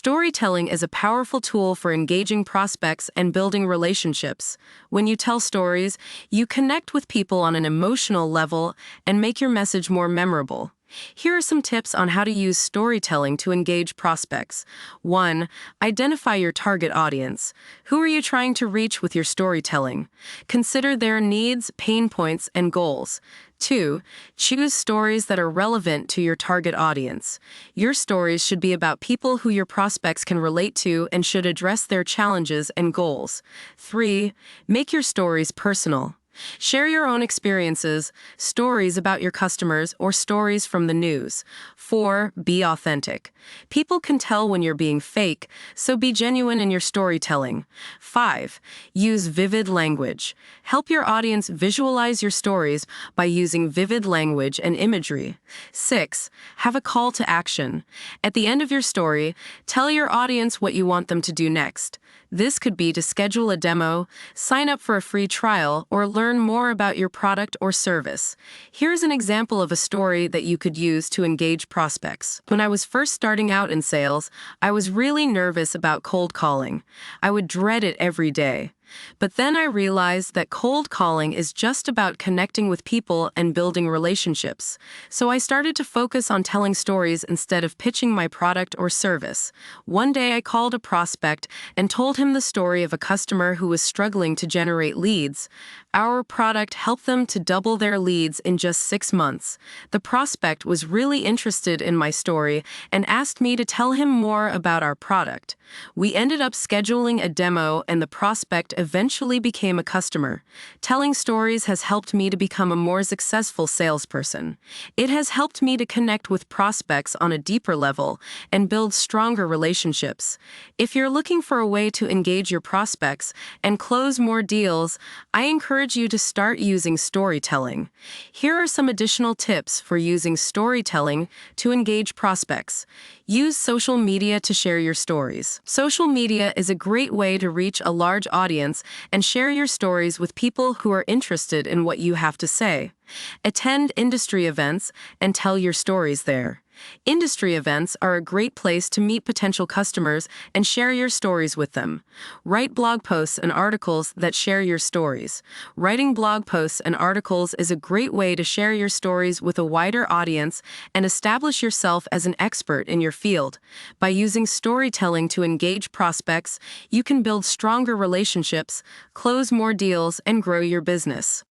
Storytelling is a powerful tool for engaging prospects and building relationships. When you tell stories, you connect with people on an emotional level and make your message more memorable. Here are some tips on how to use storytelling to engage prospects. 1. Identify your target audience. Who are you trying to reach with your storytelling? Consider their needs, pain points, and goals. 2. Choose stories that are relevant to your target audience. Your stories should be about people who your prospects can relate to and should address their challenges and goals. 3. Make your stories personal. Share your own experiences, stories about your customers, or stories from the news. 4. Be authentic. People can tell when you're being fake, so be genuine in your storytelling. 5. Use vivid language. Help your audience visualize your stories by using vivid language and imagery. 6. Have a call to action. At the end of your story, tell your audience what you want them to do next. This could be to schedule a demo, sign up for a free trial, or learn more about your product or service. Here's an example of a story that you could use to engage prospects. When I was first starting out in sales, I was really nervous about cold calling. I would dread it every day. But then I realized that cold calling is just about connecting with people and building relationships. So I started to focus on telling stories instead of pitching my product or service. One day I called a prospect and told him the story of a customer who was struggling to generate leads. Our product helped them to double their leads in just 6 months. The prospect was really interested in my story and asked me to tell him more about our product. We ended up scheduling a demo and the prospect eventually became a customer. Telling stories has helped me to become a more successful salesperson. It has helped me to connect with prospects on a deeper level and build stronger relationships. If you're looking for a way to engage your prospects and close more deals, I encourage you to start using storytelling. Here are some additional tips for using storytelling to engage prospects. Use social media to share your stories. Social media is a great way to reach a large audience and share your stories with people who are interested in what you have to say. Attend industry events and tell your stories there. Industry events are a great place to meet potential customers and share your stories with them. Write blog posts and articles that share your stories. Writing blog posts and articles is a great way to share your stories with a wider audience and establish yourself as an expert in your field. By using storytelling to engage prospects, you can build stronger relationships, close more deals, and grow your business.